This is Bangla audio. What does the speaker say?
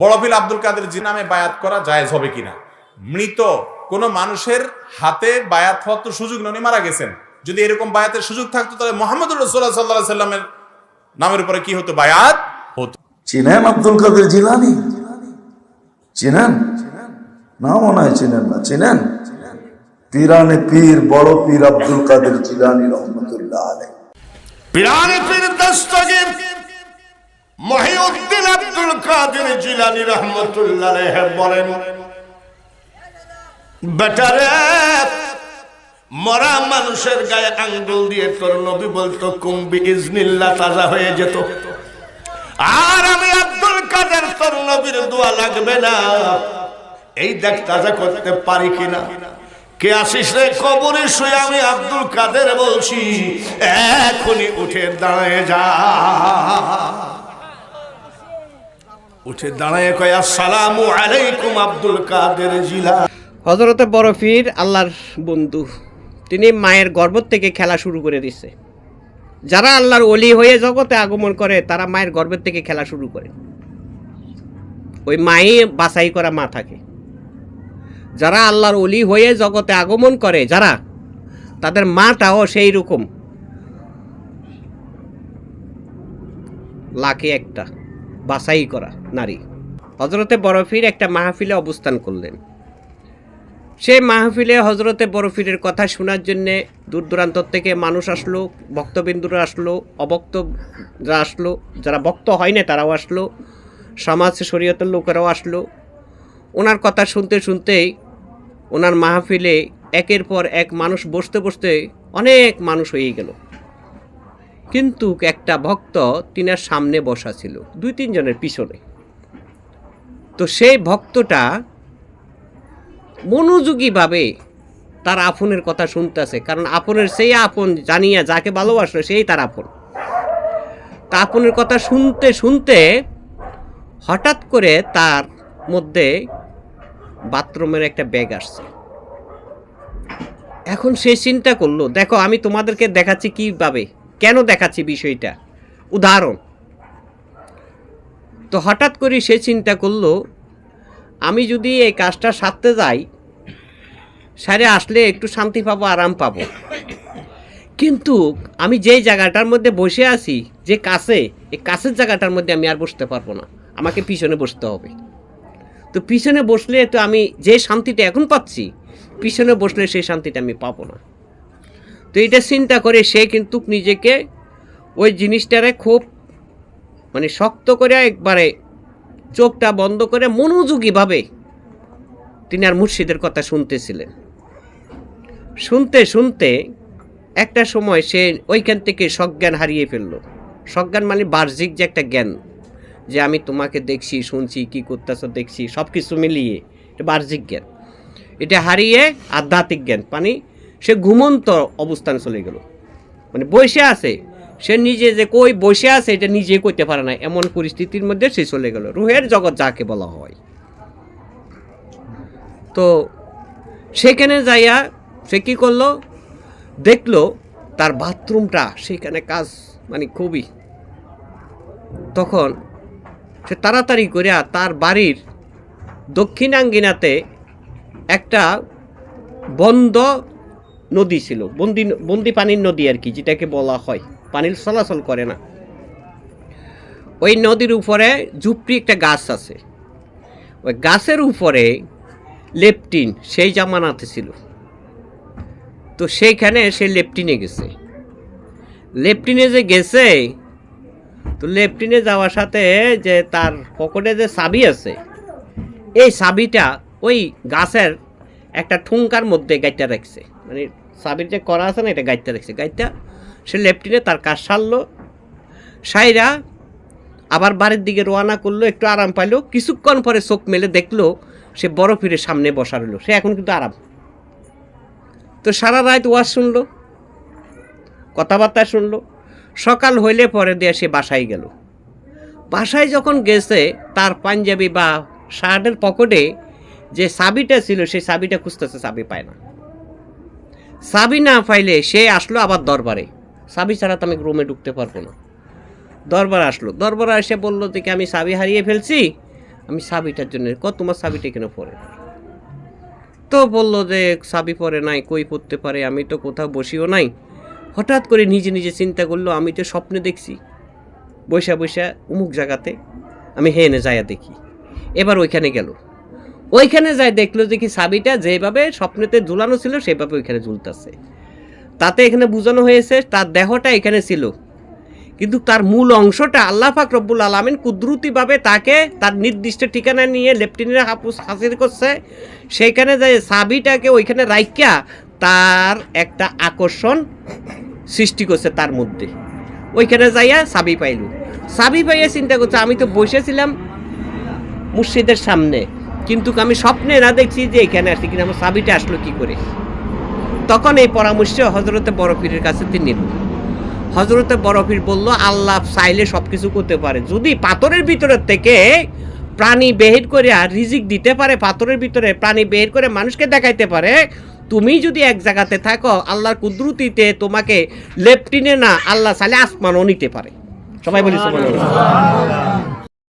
বড় পীর আব্দুল কাদের জিলানী নামে বায়াত করা জায়েজ হবে কিনা? মৃত কোন মানুষের হাতে বায়াত হওয়ার তো সুযোগ নেই, মারা গেছেন। যদি এরকম বায়াতের সুযোগ থাকতো তাহলে মুহাম্মদুর রাসূলুল্লাহ সাল্লাল্লাহু আলাইহি সাল্লামের নামের উপরে কি হতো? বায়াত হতো। চিনেন আব্দুল কাদের জিলানী? চিনেন না? মনে হয় চিনেন না। চিনেন? পীরানে পীর বড় পীর আব্দুল কাদের জিলানী রহমতুল্লাহ আলাইহি। পীরানে পীর দস্তগীর মহিউদ্দিন আব্দুল কাদের জিলানী রহমতুল্লাহ আলাইহি বলেন, বেটারে মরা মানুষের গায়ে আঙ্গুল দিয়ে তোর নবী বলতো কুম্বি ইজনিল্লাহ তাজা হয়ে যেত, আর আমি আব্দুল কাদের তোর নবীর দোয়া লাগবে না, এই দেখ তাজা করতে পারি কিনা। কে আসিস রে কবরে শুয়ে? আমি আব্দুল কাদের বলছি, এখনই উঠে দাঁড়ায় যা। উঠে দাঁড়ায় কয় আসসালামু আলাইকুম আব্দুল কাদের জিলানী। হযরতে বড় পীর আল্লাহর বন্ধু, তিনি মায়ের গর্ভ থেকে খেলা শুরু করে দিচ্ছে। যারা আল্লাহর ওলি হয়ে জগতে আগমন করে তারা মায়ের গর্ভের থেকে খেলা শুরু করে। ওই মাই বাছাই করা মা থাকে। যারা আল্লাহর ওলি হয়ে জগতে আগমন করে যারা, তাদের মাটাও সেই রকম লাখে একটা বাছাই করা নারী। হযরতে বড় পীর একটা মাহফিলে অবস্থান করলেন। সেই মাহফিলে হযরতে বড় পীরের কথা শোনার জন্যে দূর দূরান্ত থেকে মানুষ আসলো, ভক্তবিন্দুরা আসলো, অভক্তরা আসলো, যারা ভক্ত হয় না তারাও আসলো, সমাজ শরীয়তের লোকেরাও আসলো। ওনার কথা শুনতে শুনতেই ওনার মাহফিলে একের পর এক মানুষ বসতে বসতে অনেক মানুষ হয়ে গেল। কিন্তু একটা ভক্ত তিনার সামনে বসা ছিল, 2-3 জনের পিছনে। তো সেই ভক্তটা মনোযোগীভাবে তার আপনের কথা শুনতেছে, কারণ আপনের সেই আপন জানিয়া যাকে ভালোবাসলো সেই তার আপন। তা আপনের কথা শুনতে শুনতে হঠাৎ করে তার মধ্যে বাথরুমের একটা ব্যাগ আসছে। এখন সে চিন্তা করলো, দেখো আমি তোমাদেরকে দেখাচ্ছি কিভাবে, কেন দেখাচ্ছি বিষয়টা, উদাহরণ। তো হঠাৎ করে সে চিন্তা করলো, আমি যদি এই কাজটা সারতে যাই, সারে আসলে একটু শান্তি পাবো, আরাম পাবো, কিন্তু আমি যেই জায়গাটার মধ্যে বসে আছি, যে কাছে, এই কাছের জায়গাটার মধ্যে আমি আর বসতে পারবো না, আমাকে পিছনে বসতে হবে। তো পিছনে বসলে তো আমি যে শান্তিটা এখন পাচ্ছি, পিছনে বসলে সেই শান্তিটা আমি পাবো না। তো এটা চিন্তা করে সে কিন্তু নিজেকে ওই জিনিসটারে খুব শক্ত করে একবারে চোখটা বন্ধ করে মনোযোগীভাবে তিনি আর মুর্শিদের কথা শুনতেছিলেন। শুনতে শুনতে একটা সময় সে ওইখান থেকে সজ্ঞান হারিয়ে ফেললো। সজ্ঞান মানে বাহ্যিক যে একটা জ্ঞান, যে আমি তোমাকে দেখছি, শুনছি, কি করতেছ দেখছি, সব কিছু মিলিয়ে এটা বাহ্যিক জ্ঞান। এটা হারিয়ে আধ্যাত্মিক জ্ঞান সে ঘুমন্ত অবস্থানে চলে গেল। বসে আছে, সে নিজে যে কই বসে আছে এটা নিজে কইতে পারে না, এমন পরিস্থিতির মধ্যে সে চলে গেল, রুহের জগৎ যাকে বলা হয়। তো সেখানে যাইয়া সে কি করলো, দেখলো তার বাথরুমটা সেখানে কাজ খুবই। তখন সে তাড়াতাড়ি করে তার বাড়ির দক্ষিণাঙ্গিনাতে একটা বন্ধ নদী ছিল, বন্দি পানির নদী আর কি, যেটাকে বলা হয়, পানির চলাচল করে না। ওই নদীর উপরে ঝুপড়ি একটা গাছ আছে, ওই গাছের উপরে লেপটিন সেই জামানাতে ছিল। তো সেইখানে সে লেপটিনে গেছে। লেপটিনে যে গেছে, তো লেপটিনে যাওয়ার সাথে যে তার পকেটে যে চাবি আছে, এই চাবিটা ওই গাছের একটা ঠুঙ্কার মধ্যে গাইটা রাখছে, চাবির যে করা আছে না, এটা গাইতে রাখছে। গাইটা সে লেপটিনে তার কাজ সারলো, সাইরা আবার বাড়ির দিকে রওনা করলো, একটু আরাম পাইলো। কিছুক্ষণ পরে চোখ মেলে দেখলো সে বড় পীরের সামনে বসা রইল, সে এখন কিন্তু আরাম। তো সারা রাত ওয়াজ শুনলো, কথাবার্তা শুনলো। সকাল হইলে পরে দিয়ে সে বাসায় গেল। বাসায় যখন গেছে, তার পাঞ্জাবি বা শার্টের পকেটে যে চাবিটা ছিল সেই চাবিটা খুঁজতেছে, চাবি পায় না। চাবি না পাইলে সে আসলো আবার দরবারে, চাবি ছাড়া তো আমি রুমে ঢুকতে পারবো না। দরবার আসলো, দরবারে এসে বললো যে আমি চাবি হারিয়ে ফেলছি, আমি চাবিটার জন্য তোমার চাবিটা কেন পরে নাই? তো বললো যে চাবি পরে নাই, কই পড়তে পারে, আমি তো কোথাও বসিও নাই। হঠাৎ করে নিজে নিজে চিন্তা করলো, আমি তো স্বপ্নে দেখছি বৈশা বৈশা অমুক জায়গাতে, আমি হেনে যাইয়া দেখি। এবার ওইখানে গেল, ওইখানে যাই দেখলো যে কি চাবিটা যেভাবে স্বপ্নেতে ঝুলানো ছিল সেভাবে ওইখানে ঝুলতেছে। তাতে এখানে বোঝানো হয়েছে তার দেহটা এখানে ছিল, কিন্তু তার মূল অংশটা আল্লাহ পাক রব্বুল আলামিন কুদরতিভাবে তাকে তার নির্দিষ্ট ঠিকানা নিয়ে লেফটেন্যান্ট হাজির করছে। সেইখানে যাই চাবিটাকে ওইখানে রাখিয়া তার একটা আকর্ষণ সৃষ্টি করছে তার মধ্যে। ওইখানে যাইয়া চাবি পাইল। চাবি পাইয়া চিন্তা করছে, আমি তো বসেছিলাম মসজিদের সামনে, কিন্তু আমি স্বপ্নে না দেখছি যে এখানে আসছি, কিন্তু আমার চাবিটা আসলো কি করে। তখন এই পরামর্শ হজরতে বড় পীরের কাছে তিনি নিল। হজরতে বড় পীর বলল, আল্লাহ চাইলে সব কিছু করতে পারে, যদি পাথরের ভিতরের থেকে প্রাণী বের করে আর রিজিক দিতে পারে, পাথরের ভিতরে প্রাণী বের করে মানুষকে দেখাইতে পারে, তুমি যদি এক জায়গাতে থাকো আল্লাহর কুদরতিতে তোমাকে লেফটিনে না আল্লাহ চাইলে আসমানও নিতে পারে। সবাই বলি সুবহানাল্লাহ।